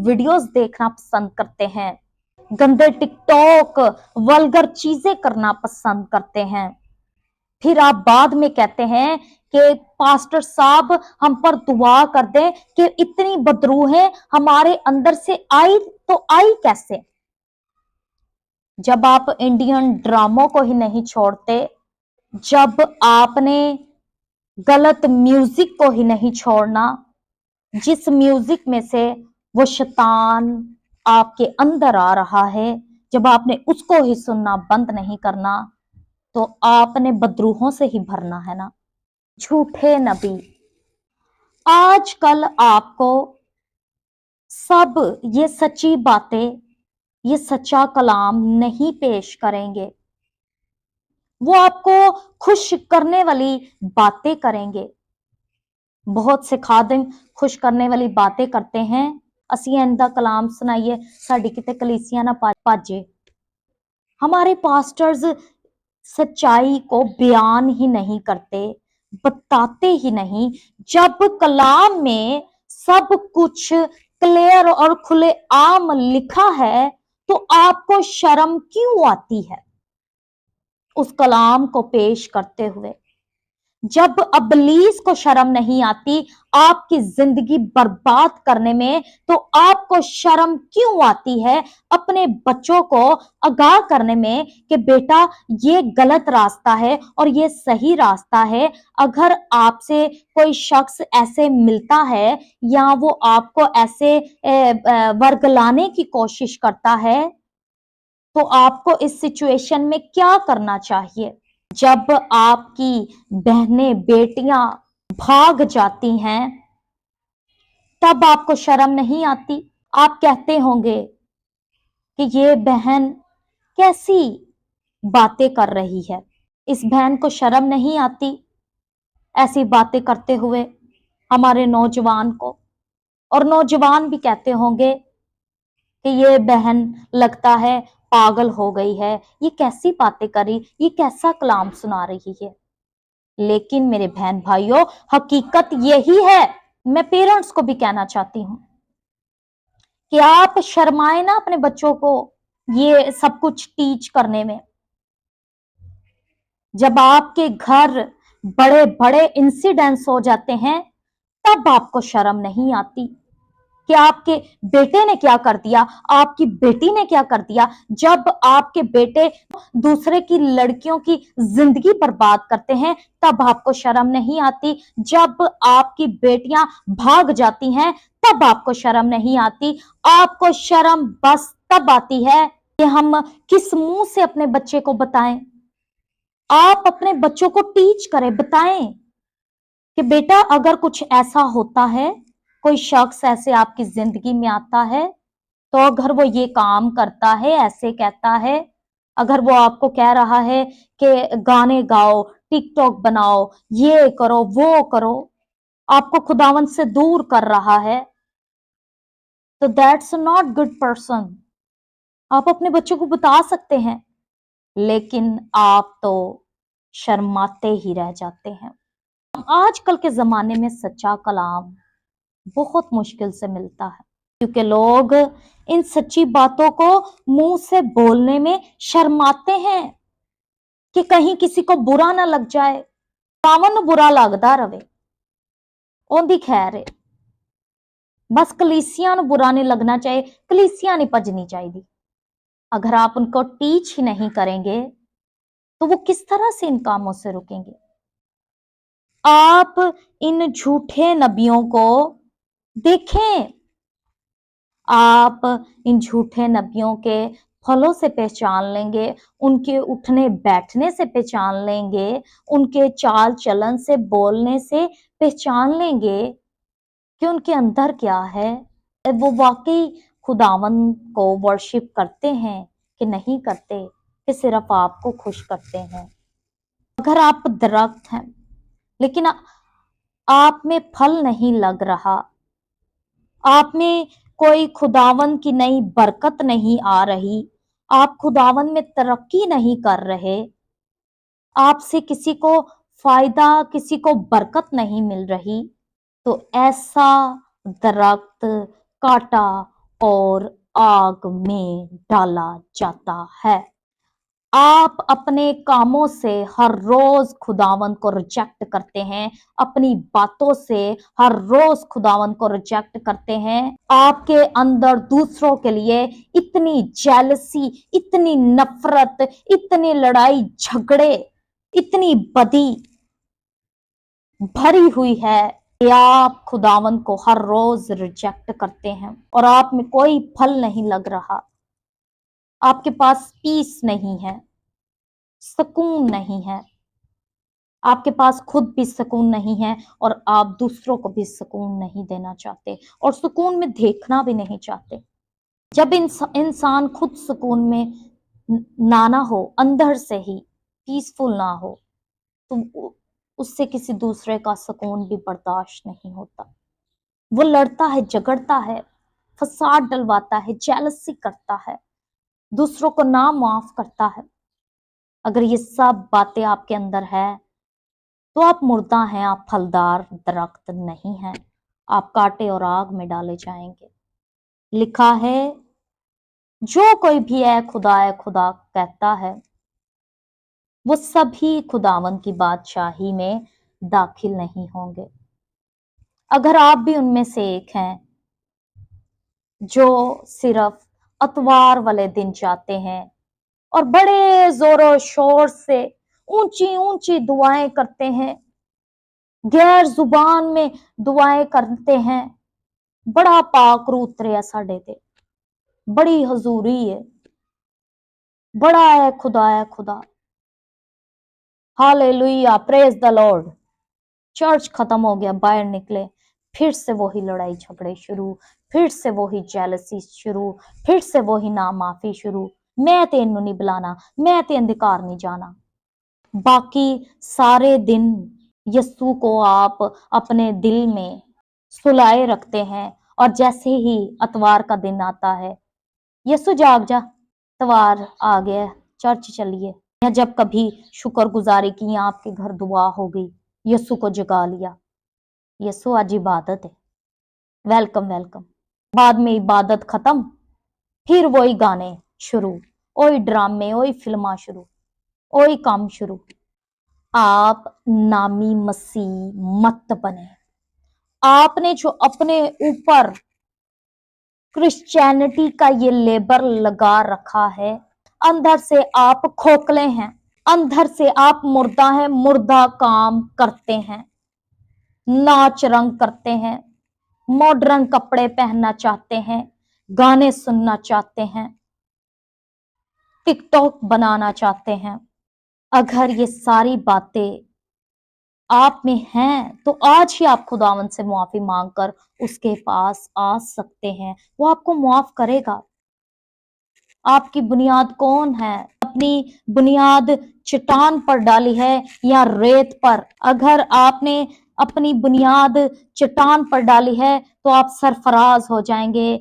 Videos देखना पसंद करते हैं, गंदे टिकटॉक वल्गर चीजें करना पसंद करते हैं। फिर आप बाद में कहते हैं कि पास्टर साहब हम पर दुआ कर दें कि इतनी बदरूहें हमारे अंदर से आई तो आई कैसे? जब आप इंडियन ड्रामों को ही नहीं छोड़ते, जब आपने गलत म्यूजिक को ही नहीं छोड़ना, जिस म्यूजिक में से वो शैतान आपके अंदर आ रहा है, जब आपने उसको ही सुनना बंद नहीं करना, तो आपने बदरूहों से ही भरना है ना। झूठे नबी। आजकल आपको सब ये सच्ची बातें, ये सच्चा कलाम नहीं पेश करेंगे, वो आपको खुश करने वाली बातें करेंगे। बहुत से खादिम खुश करने वाली बातें करते हैं, असी इंदा कलाम सुनाइए साडी किते कलीसिया ना भाजे। हमारे पास्टर्स सच्चाई को बयान ही नहीं करते, बताते ही नहीं। जब कलाम में सब कुछ क्लियर और खुले आम लिखा है तो आपको शर्म क्यों आती है उस कलाम को पेश करते हुए? जब अबलीस को शर्म नहीं आती आपकी जिंदगी बर्बाद करने में, तो आपको शर्म क्यों आती है अपने बच्चों को आगाह करने में कि बेटा ये गलत रास्ता है और ये सही रास्ता है? अगर आपसे कोई शख्स ऐसे मिलता है या वो आपको ऐसे वर्गलाने की कोशिश करता है, तो आपको इस सिचुएशन में क्या करना चाहिए? जब आपकी बहनें बेटियां भाग जाती हैं तब आपको शर्म नहीं आती? आप कहते होंगे कि ये बहन कैसी बातें कर रही है, इस बहन को शर्म नहीं आती ऐसी बातें करते हुए हमारे नौजवान को। और नौजवान भी कहते होंगे कि ये बहन लगता है पागल हो गई है, ये कैसी बातें करी, ये कैसा कलाम सुना रही है। लेकिन मेरे बहन भाइयों, हकीकत यही है। मैं पेरेंट्स को भी कहना चाहती हूं कि आप शर्माए ना अपने बच्चों को ये सब कुछ टीच करने में। जब आपके घर बड़े बड़े इंसिडेंट्स हो जाते हैं तब आपको शर्म नहीं आती कि आपके बेटे ने क्या कर दिया, आपकी बेटी ने क्या कर दिया। जब आपके बेटे दूसरे की लड़कियों की जिंदगी बर्बाद करते हैं तब आपको शर्म नहीं आती। जब आपकी बेटियां भाग जाती हैं तब आपको शर्म नहीं आती। आपको शर्म बस तब आती है कि हम किस मुंह से अपने बच्चे को बताएं। आप अपने बच्चों को टीच करें, बताएं कि बेटा अगर कुछ ऐसा होता है, कोई शख्स ऐसे आपकी जिंदगी में आता है, तो अगर वो ये काम करता है, ऐसे कहता है, अगर वो आपको कह रहा है कि गाने गाओ, टिकटॉक बनाओ, ये करो वो करो, आपको खुदावंद से दूर कर रहा है, तो दैट्स नॉट गुड पर्सन। आप अपने बच्चों को बता सकते हैं, लेकिन आप तो शर्माते ही रह जाते हैं। आजकल के जमाने में सच्चा कलाम बहुत मुश्किल से मिलता है, क्योंकि लोग इन सच्ची बातों को मुंह से बोलने में शर्माते हैं कि कहीं किसी को बुरा ना लग जाए। पावन बुरा लगदा रवे ओंदी खैर है, बस कलीसिया नूं बुरा नहीं लगना चाहिए, कलीसिया नहीं भजनी चाहिए। अगर आप उनको टीच ही नहीं करेंगे तो वो किस तरह से इन कामों से रुकेंगे? आप इन झूठे नबियों को देखें, आप इन झूठे नबियों के फलों से पहचान लेंगे, उनके उठने बैठने से पहचान लेंगे, उनके चाल चलन से, बोलने से पहचान लेंगे कि उनके अंदर क्या है। वो वाकई खुदावन को वर्शिप करते हैं कि नहीं करते, कि सिर्फ आपको खुश करते हैं। अगर आप दरख्त हैं लेकिन आप में फल नहीं लग रहा, आप में कोई खुदावन की नई बरकत नहीं आ रही, आप खुदावन में तरक्की नहीं कर रहे, आपसे किसी को फायदा, किसी को बरकत नहीं मिल रही, तो ऐसा दरख्त काटा और आग में डाला जाता है। आप अपने कामों से हर रोज खुदावंद को रिजेक्ट करते हैं, अपनी बातों से हर रोज खुदावंद को रिजेक्ट करते हैं। आपके अंदर दूसरों के लिए इतनी जेलसी, इतनी नफरत, इतनी लड़ाई झगड़े, इतनी बदी भरी हुई है कि आप खुदावंद को हर रोज रिजेक्ट करते हैं और आप में कोई फल नहीं लग रहा, आपके पास पीस नहीं है, सुकून नहीं है, आपके पास खुद भी सुकून नहीं है और आप दूसरों को भी सुकून नहीं देना चाहते और सुकून में देखना भी नहीं चाहते। जब इंसान खुद सुकून में ना हो, अंदर से ही पीसफुल ना हो, तो उससे किसी दूसरे का सुकून भी बर्दाश्त नहीं होता। वो लड़ता है, झगड़ता है, फसाद डलवाता है, जेलसी करता है, दूसरों को ना माफ करता है। अगर ये सब बातें आपके अंदर है तो आप मुर्दा हैं, आप फलदार दरख्त नहीं हैं, आप कांटे और आग में डाले जाएंगे। लिखा है, जो कोई भी है खुदा कहता है, वो सभी खुदावंद की बादशाही में दाखिल नहीं होंगे। अगर आप भी उनमें से एक हैं जो सिर्फ अतवार वाले दिन जाते हैं और बड़े जोरों शोर से ऊंची ऊंची दुआएं करते हैं, गैर जुबान में दुआएं करते हैं, बड़ा पाक रू उतरिया साडे ते, बड़ी हजूरी है, बड़ा है खुदा। Hallelujah, praise the Lord. Church खत्म हो गया, बाहर निकले, फिर से वही लड़ाई झगड़े शुरू, फिर से वही जेलसी शुरू, फिर से वही नामाफी शुरू। मैं तेनू नहीं बुलाना, मैं ते अंधकार नहीं जाना। बाकी सारे दिन यस्सु को आप अपने दिल में सुलाए रखते हैं और जैसे ही अतवार का दिन आता है, यस्सु जाग जा, अतवार आ गया, चर्च चलिए। या जब कभी शुक्रगुजारी की आपके घर दुआ हो गई, यस्सु को जगा लिया, यस्सु आज इबादत है, वेलकम वेलकम। बाद में इबादत खत्म, फिर वही गाने शुरू, वही ड्रामे, वही फिल्मा शुरू, वही काम शुरू। आप नामी मसीह मत बने। आपने जो अपने ऊपर क्रिश्चियनिटी का ये लेबर लगा रखा है, अंदर से आप खोखले हैं, अंदर से आप मुर्दा हैं, मुर्दा काम करते हैं, नाच रंग करते हैं, मॉडर्न कपड़े पहनना चाहते हैं, गाने सुनना चाहते हैं, टिकटॉक बनाना चाहते हैं। अगर ये सारी बातें आप में हैं तो आज ही आप खुदावंद से मुआफी मांगकर उसके पास आ सकते हैं, वो आपको मुआफ करेगा। आपकी बुनियाद कौन है? अपनी बुनियाद चट्टान पर डाली है या रेत पर? अगर आपने अपनी बुनियाद चट्टान पर डाली है तो आप सरफराज हो जाएंगे,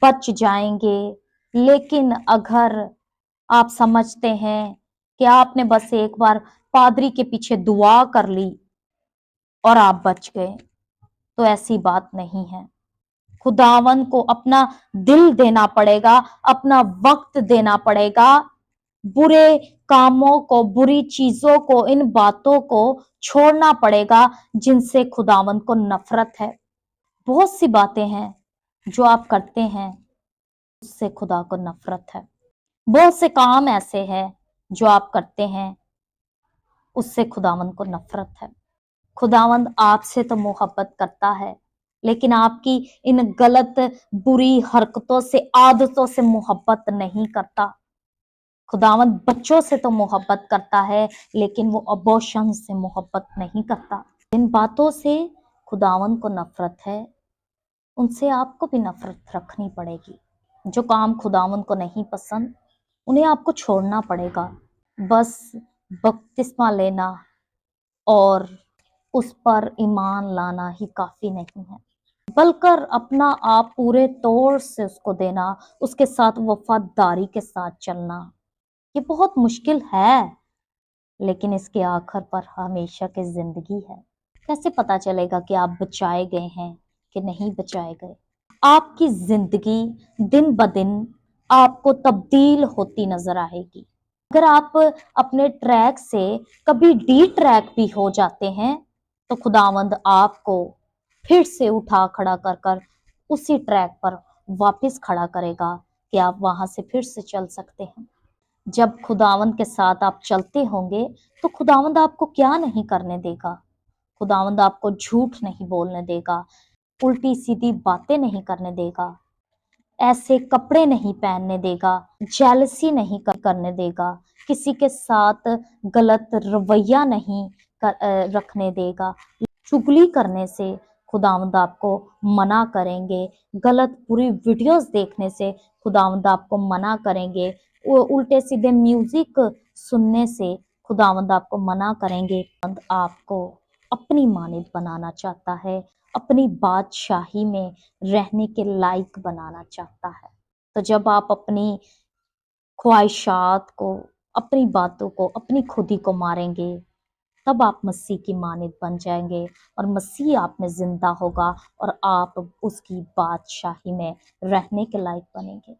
बच जाएंगे। लेकिन अगर आप समझते हैं कि आपने बस एक बार पादरी के पीछे दुआ कर ली और आप बच गए, तो ऐसी बात नहीं है। खुदावन को अपना दिल देना पड़ेगा, अपना वक्त देना पड़ेगा, बुरे कामों को, बुरी चीजों को, इन बातों को छोड़ना पड़ेगा जिनसे खुदावन को नफरत है। बहुत सी बातें हैं जो आप करते हैं, उससे खुदा को नफरत है। बहुत से काम ऐसे हैं जो आप करते हैं, उससे खुदावंद को नफरत है। खुदावंद आपसे तो मोहब्बत करता है, लेकिन आपकी इन गलत बुरी हरकतों से, आदतों से मोहब्बत नहीं करता। खुदावंद बच्चों से तो मोहब्बत करता है, लेकिन वो अबॉर्शन से मोहब्बत नहीं करता। इन बातों से खुदावंद को नफरत है, उनसे आपको भी नफरत रखनी पड़ेगी। जो काम खुदावंद को नहीं पसंद, उन्हें आपको छोड़ना पड़ेगा। बस बपतिस्मा लेना और उस पर ईमान लाना ही काफी नहीं है, बल्कि अपना आप पूरे तौर से उसको देना, उसके साथ वफादारी के साथ चलना। ये बहुत मुश्किल है, लेकिन इसके आखिर पर हमेशा की जिंदगी है। कैसे पता चलेगा कि आप बचाए गए हैं कि नहीं बचाए गए? آپ کی زندگی دن بدن آپ کو تبدیل ہوتی نظر آئے گی۔ اگر آپ اپنے ٹریک سے کبھی ڈی ٹریک بھی ہو جاتے ہیں تو خداوند آپ کو پھر سے اٹھا کھڑا کر کر اسی ٹریک پر واپس کھڑا کرے گا کہ آپ وہاں سے پھر سے چل سکتے ہیں۔ جب خداوند کے ساتھ آپ چلتے ہوں گے تو خداوند آپ کو کیا نہیں کرنے دے گا۔ خداوند آپ کو جھوٹ نہیں بولنے دے گا، الٹی سیدھی باتیں نہیں کرنے دے گا، ایسے کپڑے نہیں پہننے دے گا، جیلسی نہیں کرنے دے گا، کسی کے ساتھ غلط رویہ نہیں رکھنے دے گا۔ چگلی کرنے سے خداوند آپ کو منع کریں گے، غلط بری ویڈیوز دیکھنے سے خداوند آپ کو منع کریں گے، وہ الٹے سیدھے میوزک سننے سے خداوند آپ کو منع کریں گے۔ خداوند آپ کو اپنی مانند بنانا چاہتا ہے، اپنی بادشاہی میں رہنے کے لائق بنانا چاہتا ہے۔ تو جب آپ اپنی خواہشات کو، اپنی باتوں کو، اپنی خودی کو ماریں گے تب آپ مسیح کی مانند بن جائیں گے اور مسیح آپ میں زندہ ہوگا اور آپ اس کی بادشاہی میں رہنے کے لائق بنیں گے۔